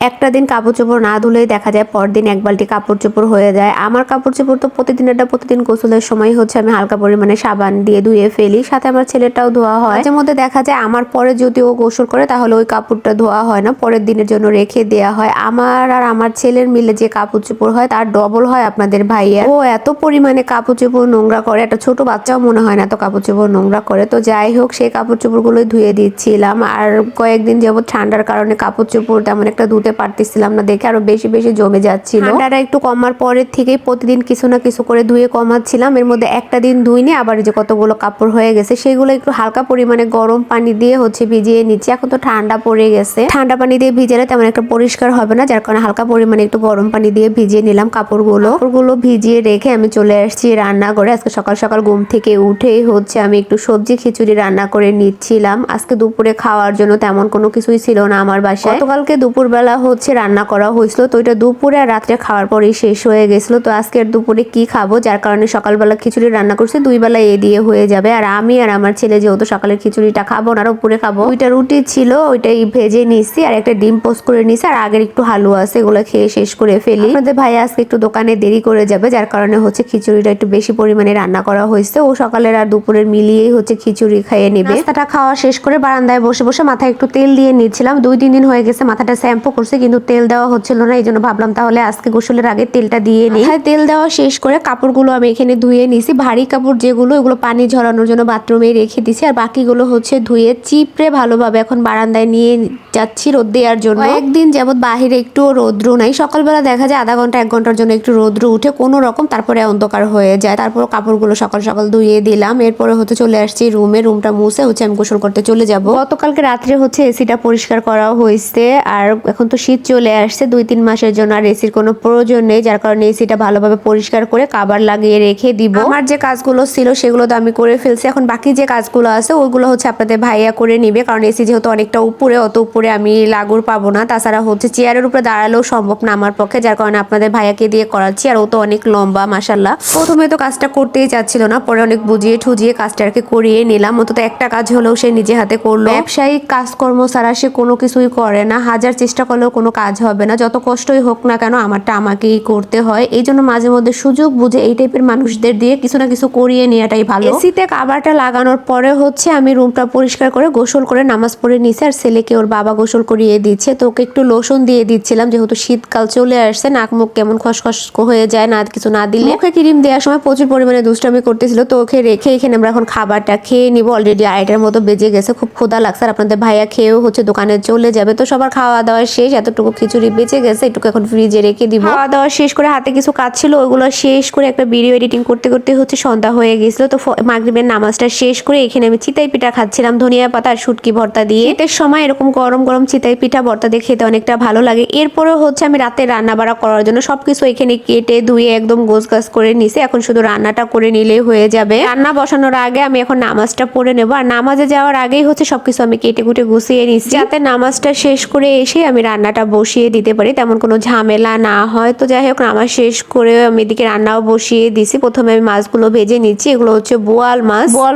একটা দিন কাপড় চোপড় না ধুলেই দেখা যায় পরদিন এক বালতি কাপড় চোপড় হয়ে যায়। আমার কাপড় চোপড় তো প্রতিদিন গোসলের সময় হচ্ছে আমি হালকা পরিমাণে সাবান দিয়ে ধুয়ে ফেলি, সাথে আমার ছেলেটাও ধোয়া হয়। মাঝে মধ্যে দেখা যায় আমার পরে যদি ও গোসল করে তাহলে ওই কাপড়টা ধোয়া হয় না, পরের দিনের জন্য রেখে দেওয়া হয়। আমার আর আমার ছেলের মিলে যে কাপড় চোপড় হয় তার ডবল হয় আপনাদের ভাইয়া। ও এত পরিমাণে কাপড় চোপড় নোংরা করে, একটা ছোট বাচ্চাও মনে হয় না এত কাপড় চোপড় নোংরা করে। তো যাই হোক, সেই কাপড় চোপড় গুলোই ধুয়ে দিচ্ছিলাম। আর কয়েকদিন যাবত ঠান্ডার কারণে কাপড় চোপড় তেমন একটা ধুতে পারতেছিলাম না দেখে আরো বেশি বেশি জমে যাচ্ছিল। ঠান্ডাটা একটু কমার পরের থেকে প্রতিদিন কিছু না কিছু করে ধুয়ে কমাচ্ছিলাম। এর মধ্যে একটা দিন ধুইনি, আবার যে কতগুলো কাপড় হয়ে গেছে সেগুলো একটু হালকা পরিমাণে গরম পানি দিয়ে হচ্ছে ভিজিয়ে নিচ্ছি। এখন তো ঠান্ডা পড়ে গেছে, ঠান্ডা পানি দিয়ে ভিজালে তেমন একটা পরিষ্কার হবে না, যার কারণে হালকা পরিমাণে একটু গরম পানি দিয়ে ভিজিয়ে নিলাম কাপড়গুলো ভিজিয়ে রেখে আমি চলে আসছি রান্না করে। আজকে সকাল সকাল ঘুম থেকে উঠেই হচ্ছে আমি একটু সবজি খিচুড়ি রান্না করে নিচ্ছিলাম। আজকে দুপুরে খাওয়ার জন্য তেমন কোনো কিছুই ছিল না আমার বাসায়। গতকালকে দুপুরবেলা হচ্ছে রান্না করা হয়েছিল, তো এটা দুপুরে আর রাত্রে খাওয়ার পরেই শেষ হয়ে গেছিল। তো আজকের দুপুরে কি খাবো, যার কারণে সকালবেলা খিচুড়ি রান্না করছি, দুই বেলা এ দিয়ে হয়ে যাবে। আর আমি আর আমার ছেলে যেহেতু সকালের খিচুড়িটা খাবো না, আর উপরে খাবো, দুইটা রুটি ছিল ওইটাই ভেজে নিচ্ছি, আর একটা ডিম পোস্ট করে নিচ্ছি, আর আগের একটু হালুয়া আছে এগুলো খেয়ে শেষ করে ফেলি। আমাদের ভাই আজকে একটু দোকানে দেরি করে যাবে, যার কারণে হচ্ছে খিচুড়িটা একটু বেশি পরিমাণে রান্না করা হয়েছে। ও সকালের আর দুপুরের মিলিয়েই হচ্ছে খিচুড়ি খাইয়ে নেবে। নাস্তাটা খাওয়া শেষ করে বারান্দায় বসে বসে মাথায় একটু তেল দিয়ে নিচ্ছিলাম। 2-3 দিন হয়ে গেছে মাথাটা শ্যাম্পু করছে, কিন্তু তেল দেওয়া হচ্ছিল না, এই জন্য ভাবলাম তাহলে আজকে গোসলের আগে তেলটা দিয়ে নিই। তেল দেওয়া শেষ করে কাপড়গুলো আমি এখানে ধুয়ে নিছি। ভারী কাপড় যেগুলো ওগুলো পানি ঝরানোর জন্য বাথরুমে রেখে দিছি, আর বাকিগুলো হচ্ছে ধুয়ে চিপড়ে ভালোভাবে এখন বারান্দায় নিয়ে যাচ্ছি রোদ দেওয়ার জন্য। একদিন যাবত বাহিরে একটু রৌদ্র নাই, সকালবেলা দেখা যায় আধা ঘন্টা 1 ঘন্টার জন্য একটু রৌদ্র উঠে কোনো রকম, তারপরে অন্ধকার হয়ে যায়। তারপর কাপড়গুলো সকাল সকাল ধুয়ে দিলাম। এরপরে হচ্ছে চলে আসছি রুমটা মুছে হচ্ছে আমি গোসল করতে চলে যাব। গতকালকে রাত্রে হচ্ছে এসিটা পরিষ্কার করা হয়েছে, আর এখন তো শীত চলে আসছে, 2-3 মাসের জন্য আর এসির কোনো প্রয়োজন নেই, যার কারণে এসিটা ভালোভাবে পরিষ্কার করে কভার লাগিয়ে রেখে দিব। আমার যে কাজগুলো ছিল সেগুলো তো আমি করে ফেলছি, এখন বাকি যে কাজগুলো আছে ওইগুলো হচ্ছে আপনাদের ভাইয়া করে নিবে, কারণ এসি যেহেতু অনেকটা উপরে, অত উপরে আমি লাগুর পাবো না। তাছাড়া হচ্ছে চেয়ারের উপরে দাঁড়ালেও সম্ভব না আমার পক্ষে, যার কারণে আপনাদের ভাইয়াকে দিয়ে করাচ্ছি। আর ও তো অনেক লম্বা মাশাল্লাহ, প্রথমে তো কাজটা করতেই চাচ্ছিল না, পরে অনেক বুঝিয়ে ঠুজিয়ে কাজটা আর কি করিয়ে নিলাম। অন্তত একটা কাজ হলেও সে নিজে হাতে করলো। ব্যবসায়িক কাজকর্ম ছাড়া সে কোনো কিছুই করে না, হাজার চেষ্টা করলেও কোনো কাজ হবে না, যত কষ্টই হোক না কেন আমারটা আমাকেই করতে হয়। এই জন্য মাঝে মধ্যে সুযোগ বুঝে এই টাইপের মানুষদের দিয়ে কিছু না কিছু করিয়ে নেওয়াটাই ভালো। এসিতে কভারটা লাগানোর পরে হচ্ছে আমি রুমটা পরিষ্কার করে গোসল করে নামাজ পড়ে নিছি, আর ছেলেকে ওর বাবা গোসল করিয়ে দিচ্ছে। তো ওকে একটু লোশন দিয়ে দিচ্ছিলাম, যেহেতু শীতকাল চলে আসছে, নাক মুখ কেমন খসখস হয়ে যায় না কিছু না দিলে। মুখে ক্রিম দেওয়ার সময় প্রচুর পরিমাণে দুষ্টামি করতেছিল, তো ওকে রেখে এখানে আমরা এখন খাবারটা খেয়ে নিব। অলরেডি 2:30টার মতো বেজে গেছে, খুব ক্ষুধা লাগছে, আর আপনাদের ভাইয়া খেয়েও হচ্ছে দোকানে চলে যাবে। তো সবার খাওয়া দাওয়া শেষ, এতটুকু খিচুড়ি বেঁচে গেছে, এটুকু এখন ফ্রিজে রেখে দিব। খাওয়া দাওয়া শেষ করে হাতে কিছু কাজ ছিল ওইগুলো শেষ করে একটা ভিডিও এডিটিং করতে করতে হচ্ছে সন্ধ্যা হয়ে গেছিল। তো মাগরিবের নামাজটা শেষ করে এখানে আমি চিতাই পিঠা খাচ্ছিলাম ধনিয়া পাতা আর শুটকি ভর্তা দিয়ে। শীতের সময় এরকম গরম গরম চিতাই পিঠা ভর্তা দিয়ে খেতে অনেকটা ভালো লাগে। এরপরে হচ্ছে আমি রাতে রান্না বাড়া করার জন্য সবকিছু এখানে কেটে ধুয়ে একদম গোছগাছ করে নিছি, এখন শুধু রান্নাটা করে নিলেই হয়ে যাবে। রান্না বসানোর আগে আমি এখন নামাজটা পড়ে নেবো, আর নামাজে যাওয়ার আগেই হচ্ছে সবকিছু আমি কেটে কুটে গুছিয়ে নিছি, যাতে নামাজটা শেষ করে এসে আমি রান্নাটা বসিয়ে দিতে পারি, তেমন কোনো ঝামেলা না হয়। তো যাই হোক, নামাজ শেষ করে আমি এদিকে রান্নাও বসিয়ে দিছি। প্রথমে আমি মাছগুলো ভেজে নিচ্ছি, এগুলো হচ্ছে বোয়াল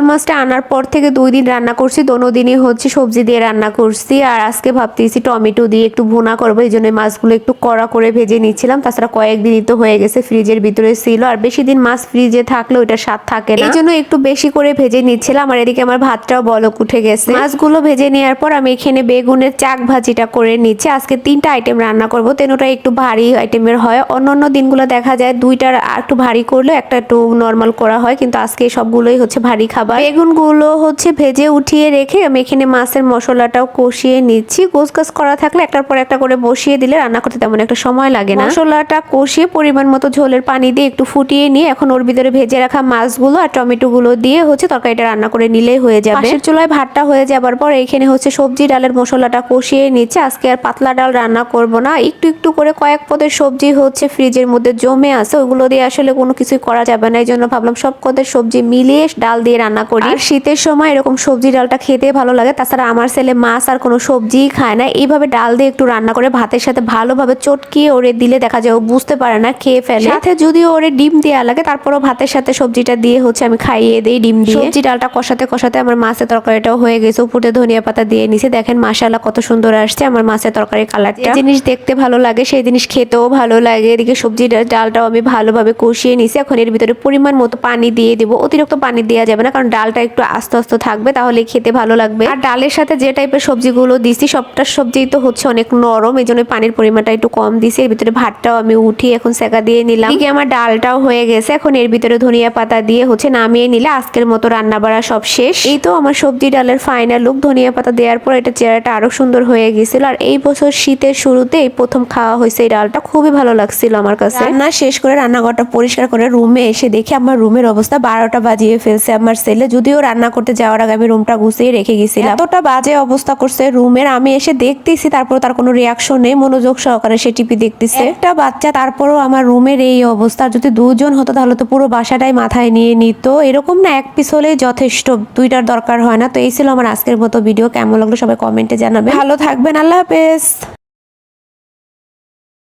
মাছটা আনার পর থেকে 2 দিন রান্না করছি, দোনোদিনই হচ্ছে সবজি দিয়ে রান্না করছি। আর আজকে ভাবতেছি টমেটো দিয়ে একটু ভুনা করবো, এই জন্য মাছগুলো একটু কড়া করে ভেজে নিচ্ছিলাম। তাছাড়া কয়েকদিনই তো হয়ে গেছে ফ্রিজের ভিতরে ছিল, আর বেশি দিন মাছ ফ্রিজে থাকলে ওইটা স্বাদ থাকে না, এই জন্য একটু বেশি করে ভেজে নিচ্ছিলাম। আর এদিকে আমার ভাতটাও বলক উঠে গেছে। মাছগুলো ভেজে নেওয়ার পর আমি এখানে বেগুনের চাক ভাজিটা করে নিচ্ছি। আজকে 3টা আইটেম রান্না করবো, তেনোটা একটু ভারী আইটেমের হয়। অন্যান্য দিনগুলো দেখা যায় 2টার একটু ভারী করলে একটা একটু নর্মাল করা হয়, কিন্তু আজকে সবগুলোই হচ্ছে ভারী খাবার। বেগুনগুলো হচ্ছে ভেজে উঠিয়ে রেখে আমি এখানে মাছের মশলাটাও কষিয়ে নিচ্ছি। গোছগাছ করা থাকলে একটার পর একটা করে বসিয়ে দিলে রান্না করতে তেমন একটা সময় লাগে না। মশলাটা কষিয়ে পরিমাণ মতো ঝোলের পানি দিয়ে একটু ফুটিয়ে নিয়ে এখন ওর ভিতরে ভেজে রাখা মাছগুলো আর টমেটো গুলো দিয়ে হচ্ছে তরকারিটা রান্না করে নিলেই হয়ে যাবে। পাশের চুলায় ভাতটা হয়ে যাবার পর এখানে হচ্ছে সবজি ডালের মশলাটা কষিয়ে নিচ্ছে। আজকে আর পাতলা ডাল রান্না করব না, একটু একটু করে কয়েক পদের সবজি হচ্ছে ফ্রিজের মধ্যে জমে আছে, ওগুলো দিয়ে আসলে কোনো কিছুই করা যাবে না, এই জন্য ভাবলাম সব পদের সবজি মিলিয়ে ডাল দিয়ে রান্না করি। আর শীতের সময় এরকম সবজি ডালটা খেতে ভালো লাগে। তাছাড়া আমার ছেলে মাছ আর কোনো সবজিই খায় না, এইভাবে ডাল দিয়ে একটু রান্না করে ভাতের সাথে ভালোভাবে চটকিয়ে ওরে দিলে দেখা যায় ও বুঝতে পারে না, খেয়ে ফেলে। সাথে যদি ওরে ডিম দেওয়া লাগে তারপরও ভাতের সাথে সবজিটা দিয়ে হচ্ছে আমি খাইয়ে দিই ডিম দিয়ে। সবজি ডালটা কষাতে কষাতে আমার মাছের তরকারিটাও হয়ে গেছে, উপরে ধনিয়া পাতা দিয়ে নিছি। দেখেন মাশাআল্লাহ কত সুন্দর আসছে আমার মাছের তরকারি কালারটা। যে জিনিস দেখতে ভালো লাগে সেই জিনিস খেতেও ভালো লাগে। এদিকে সবজি ডালটাও আমি ভালোভাবে কষিয়ে নিছি। এখন এর ভিতরে পরিমাণ মতো পানি দিয়ে দিব। অতিরিক্ত পানি দেওয়া যাবে না, কারণ ডালটা একটু আস্তে আস্তে থাকবে, তাহলে খেতে ভালো লাগবে। আর ডালের সাথে যে টাইপের সবজিগুলো দিছি সবটা সবজি তো হচ্ছে অনেক নরম, এই জন্য পানির পরিমাণটা একটু কম দিছি। এর ভিতরে ভাতটাও আমি উঠিয়ে এখন সেকা দিয়ে নিলাম। এদিকে আমার ডালটাও হয়ে গেছে। এখন এর ভিতরে ধনিয়া পাতা দিয়ে হচ্ছে নামিয়ে নিলে আজকের মতো রান্না বাড়া সব শেষ। এই তো আমার সবজি ডালের ফাইনাল লুক। ধনিয়া পাতা দেওয়ার পর এটা চেহারাটা আরো সুন্দর হয়ে গেছিল। আর এই বছর শীতের শুরুতে এই প্রথম খাওয়া হয়েছে এই ডালটা, খুবই ভালো লাগছিল আমার কাছে। রান্না শেষ করে রান্নাঘরটা পরিষ্কার করে রুমে এসে দেখি আমার রুমের অবস্থা 12টা বাজিয়ে ফেলছে আমার ছেলে। যদিও রান্না করতে যাওয়ার আগে আমি রুমটা গুছিয়ে রেখে গেছিলাম। এতটা বাজে অবস্থা করছে রুমের। আমি এসে দেখতেছি, তারপর তার কোনো রিয়াকশন নেই, মনোযোগ সহকারে সে টিভি দেখতেছে। একটা বাচ্চা, তারপরও আমার রুমের এই অবস্থা। যদি দুজন হতো তাহলে তো পুরো বাসাটাই মাথায় নিয়ে নিত। এরকম না, এক পিস হলেই যথেষ্ট, দুইটার দরকার হয় না। তো এই ছিল আমার আজকের মতো ভিডিও। কেমন লাগলো সবাই কমেন্টে জানাবে। ভালো থাকবেন, আল্লাহ হাফেজ।